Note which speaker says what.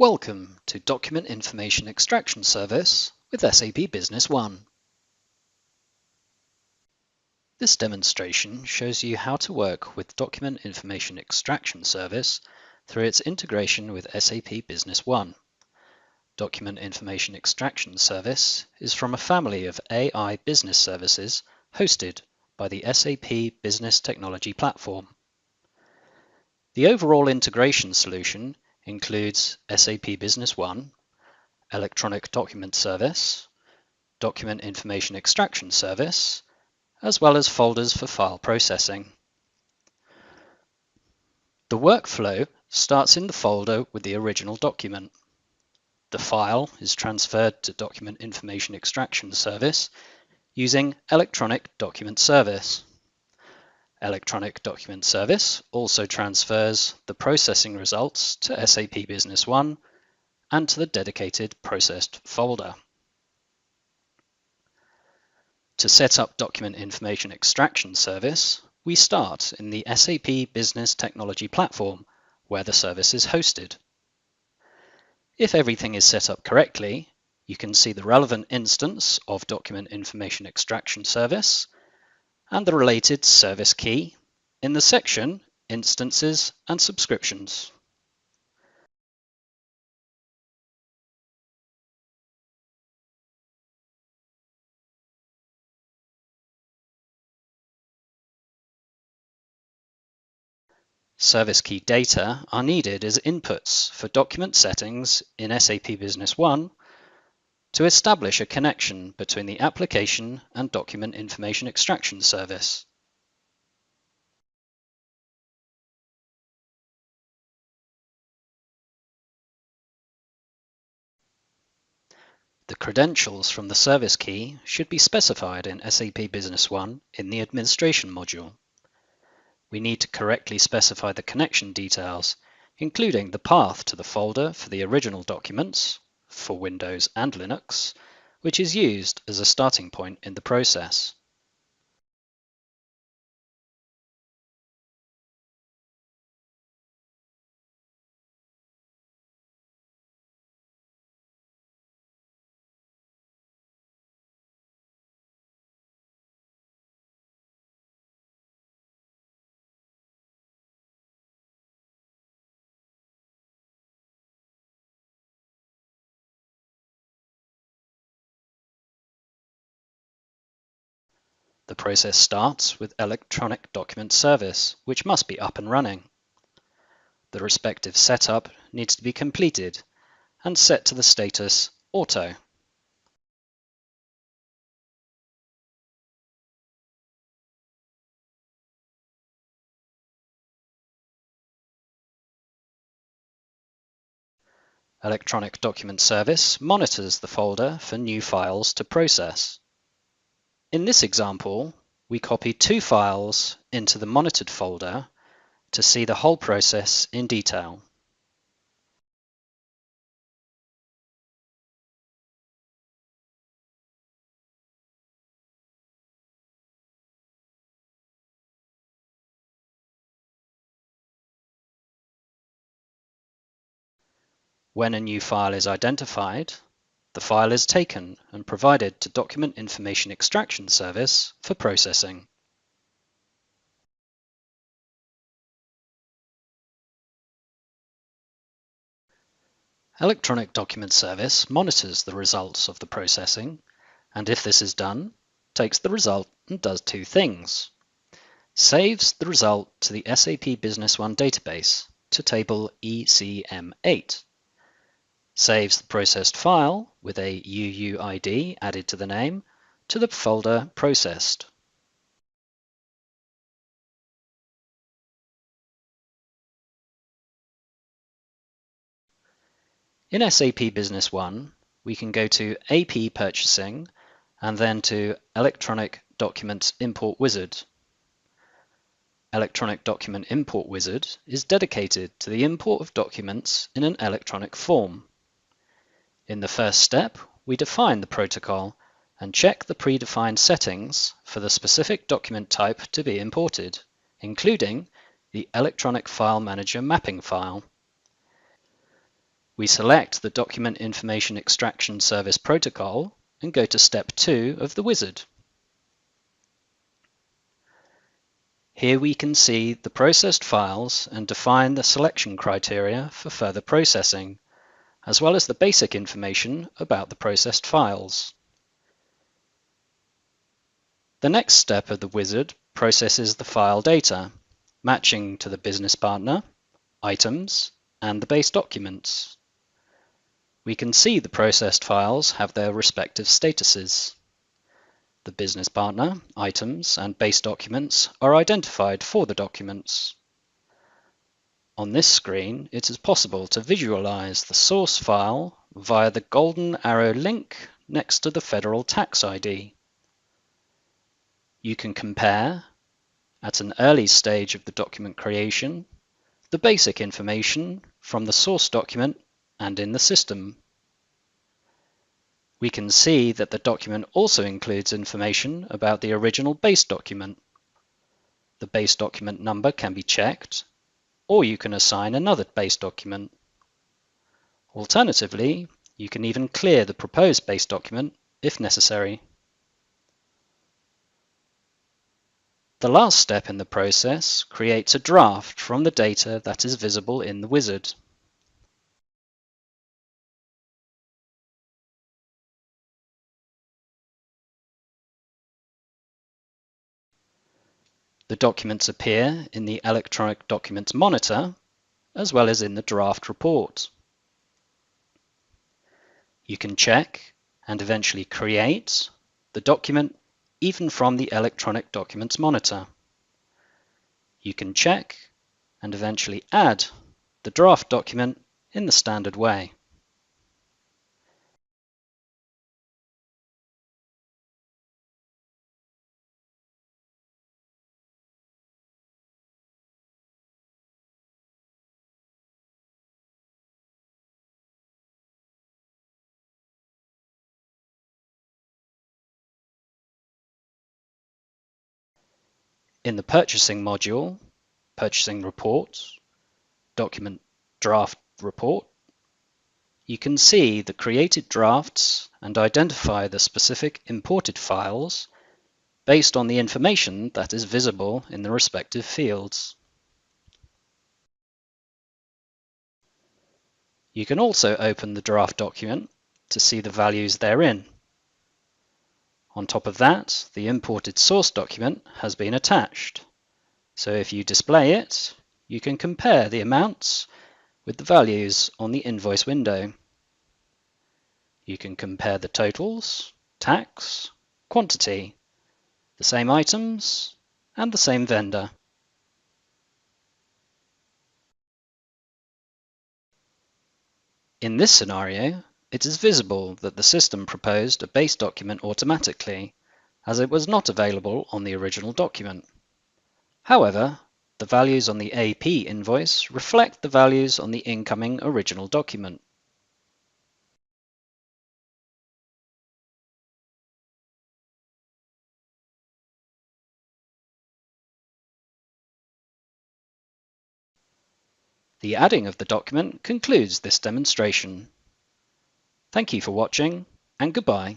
Speaker 1: Welcome to Document Information Extraction Service with SAP Business One. This demonstration shows you how to work with Document Information Extraction Service through its integration with SAP Business One. Document Information Extraction Service is from a family of AI business services hosted by the SAP Business Technology Platform. The overall integration solution includes SAP Business One, Electronic Document Service, Document Information Extraction Service, as well as folders for file processing. The workflow starts in the folder with the original document. The file is transferred to Document Information Extraction Service using Electronic Document Service. Electronic Document Service also transfers the processing results to SAP Business One and to the dedicated processed folder. To set up Document Information Extraction Service, we start in the SAP Business Technology Platform, where the service is hosted. If everything is set up correctly, you can see the relevant instance of Document Information Extraction Service and the related service key in the section Instances and Subscriptions. Service key data are needed as inputs for document settings in SAP Business One to establish a connection between the application and Document Information Extraction Service. The credentials from the service key should be specified in SAP Business One in the Administration module. We need to correctly specify the connection details, including the path to the folder for the original documents, for Windows and Linux, which is used as a starting point in the process. The process starts with Electronic Document Service, which must be up and running. The respective setup needs to be completed and set to the status Auto. Electronic Document Service monitors the folder for new files to process. In this example, we copy 2 files into the monitored folder to see the whole process in detail. When a new file is identified, the file is taken and provided to Document Information Extraction Service for processing. Electronic Document Service monitors the results of the processing, and if this is done, takes the result and does 2 things. Saves the result to the SAP Business One database to table ECM8. Saves the processed file with a UUID added to the name to the folder processed. In SAP Business One, we can go to AP Purchasing and then to Electronic Document Import Wizard. Electronic Document Import Wizard is dedicated to the import of documents in an electronic form. In the first step, we define the protocol and check the predefined settings for the specific document type to be imported, including the Electronic File Manager mapping file. We select the Document Information Extraction Service protocol and go to Step 2 of the wizard. Here we can see the processed files and define the selection criteria for further processing, as well as the basic information about the processed files. The next step of the wizard processes the file data, matching to the business partner, items, and the base documents. We can see the processed files have their respective statuses. The business partner, items, and base documents are identified for the documents. On this screen, it is possible to visualize the source file via the golden arrow link next to the federal tax ID. You can compare, at an early stage of the document creation, the basic information from the source document and in the system. We can see that the document also includes information about the original base document. The base document number can be checked, or you can assign another base document. Alternatively, you can even clear the proposed base document if necessary. The last step in the process creates a draft from the data that is visible in the wizard. The documents appear in the Electronic Documents Monitor, as well as in the draft report. You can check and eventually create the document even from the Electronic Documents Monitor. You can check and eventually add the draft document in the standard way. In the Purchasing module, Purchasing Report, Document Draft Report, you can see the created drafts and identify the specific imported files based on the information that is visible in the respective fields. You can also open the draft document to see the values therein. On top of that, the imported source document has been attached. So if you display it, you can compare the amounts with the values on the invoice window. You can compare the totals, tax, quantity, the same items, and the same vendor. In this scenario, it is visible that the system proposed a base document automatically, as it was not available on the original document. However, the values on the AP invoice reflect the values on the incoming original document. The adding of the document concludes this demonstration. Thank you for watching, and goodbye.